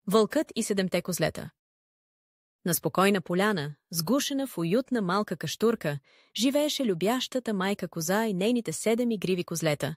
Вълкът и седемте козлета. На спокойна поляна, сгушена в уютна малка каштурка, живееше любящата майка коза и нейните 7 игриви козлета.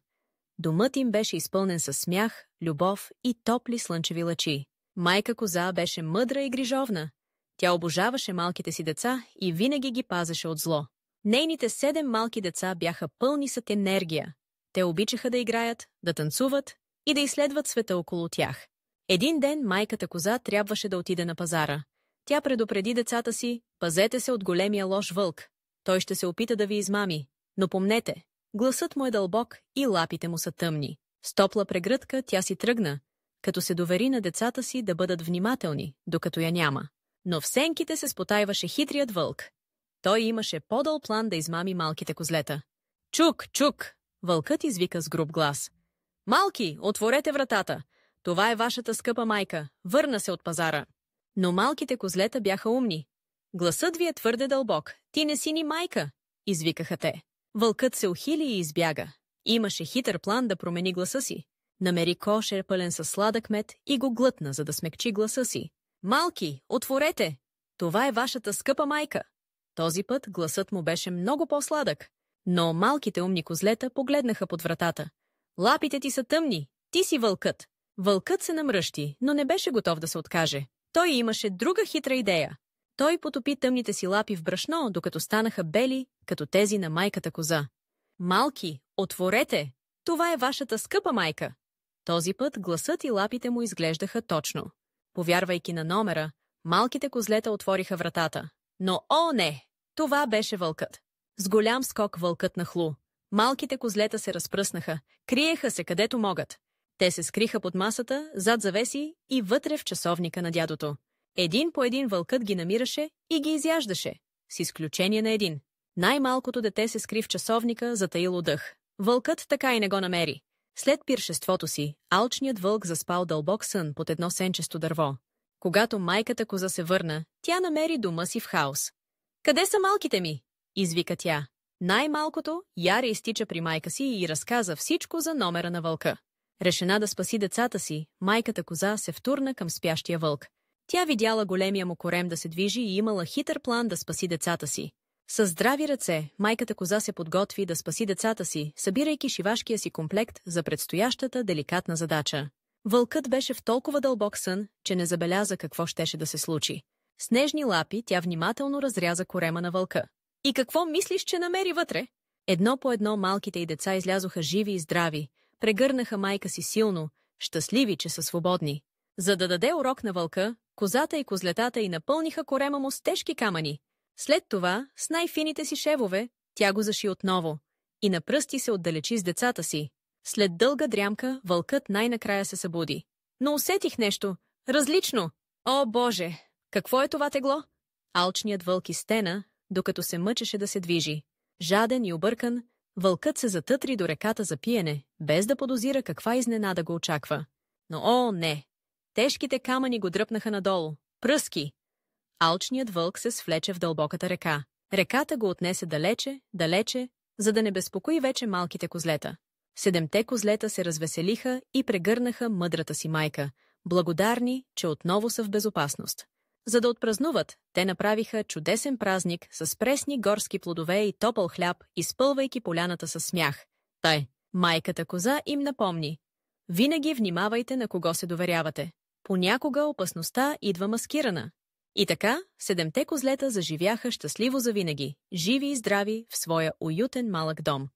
Домът им беше изпълнен със смях, любов и топли слънчеви лъчи. Майка коза беше мъдра и грижовна. Тя обожаваше малките си деца и винаги ги пазеше от зло. Нейните 7 малки деца бяха пълни с енергия. Те обичаха да играят, да танцуват и да изследват света около тях. Един ден майката коза трябваше да отиде на пазара. Тя предупреди децата си: пазете се от големия лош вълк. Той ще се опита да ви измами. Но помнете, гласът му е дълбок и лапите му са тъмни. С топла прегръдка тя си тръгна, като се довери на децата си да бъдат внимателни, докато я няма. Но в сенките се спотайваше хитрият вълк. Той имаше подъл план да измами малките козлета. Чук, чук! Вълкът извика с груб глас. Малки, отворете вратата! Това е вашата скъпа майка. Върна се от пазара. Но малките козлета бяха умни. Гласът ви е твърде дълбок. Ти не си ни майка, извикаха те. Вълкът се ухили и избяга. Имаше хитър план да промени гласа си. Намери кошер пълен със сладък мед и го глътна, за да смекчи гласа си. Малки, отворете! Това е вашата скъпа майка. Този път гласът му беше много по-сладък. Но малките умни козлета погледнаха под вратата. Лапите ти са тъмни. Ти си вълкът. Вълкът се намръщи, но не беше готов да се откаже. Той имаше друга хитра идея. Той потопи тъмните си лапи в брашно, докато станаха бели, като тези на майката коза. Малки, отворете! Това е вашата скъпа майка. Този път гласът и лапите му изглеждаха точно. Повярвайки на номера, малките козлета отвориха вратата. Но, о не! Това беше вълкът. С голям скок вълкът нахлу. Малките козлета се разпръснаха, криеха се където могат. Те се скриха под масата, зад завеси и вътре в часовника на дядото. Един по един вълкът ги намираше и ги изяждаше, с изключение на един. Най-малкото дете се скри в часовника, затаило дъх. Вълкът така и не го намери. След пиршеството си, алчният вълк заспал дълбок сън под едно сенчесто дърво. Когато майката коза се върна, тя намери дома си в хаос. Къде са малките ми? Извика тя. Най-малкото яре изтича при майка си и разказа всичко за номера на вълка. Решена да спаси децата си, майката коза се втурна към спящия вълк. Тя видяла големия му корем да се движи и имала хитър план да спаси децата си. С здрави ръце, майката коза се подготви да спаси децата си, събирайки шивашкия си комплект за предстоящата деликатна задача. Вълкът беше в толкова дълбок сън, че не забеляза какво щеше да се случи. С нежни лапи тя внимателно разряза корема на вълка. И какво мислиш, че намери вътре? Едно по едно малките й деца излязоха живи и здрави, прегърнаха майка си силно, щастливи, че са свободни. За да даде урок на вълка, козата и козлетата й напълниха корема му с тежки камъни. След това, с най-фините си шевове, тя го заши отново и на пръсти се отдалечи с децата си. След дълга дрямка, вълкът най-накрая се събуди. Но усетих нещо различно. О, Боже! Какво е това тегло? Алчният вълк изстена, докато се мъчеше да се движи. Жаден и объркан, вълкът се затътри до реката за пиене, без да подозира каква изненада го очаква. Но, о, не! Тежките камъни го дръпнаха надолу. Пръски! Алчният вълк се свлече в дълбоката река. Реката го отнесе далече, далече, за да не безпокои вече малките козлета. 7 козлета се развеселиха и прегърнаха мъдрата си майка, благодарни, че отново са в безопасност. За да отпразнуват, те направиха чудесен празник с пресни горски плодове и топъл хляб, изпълвайки поляната със смях. Майката коза им напомни: винаги внимавайте на кого се доверявате. Понякога опасността идва маскирана. И така, 7 козлета заживяха щастливо завинаги, живи и здрави в своя уютен малък дом.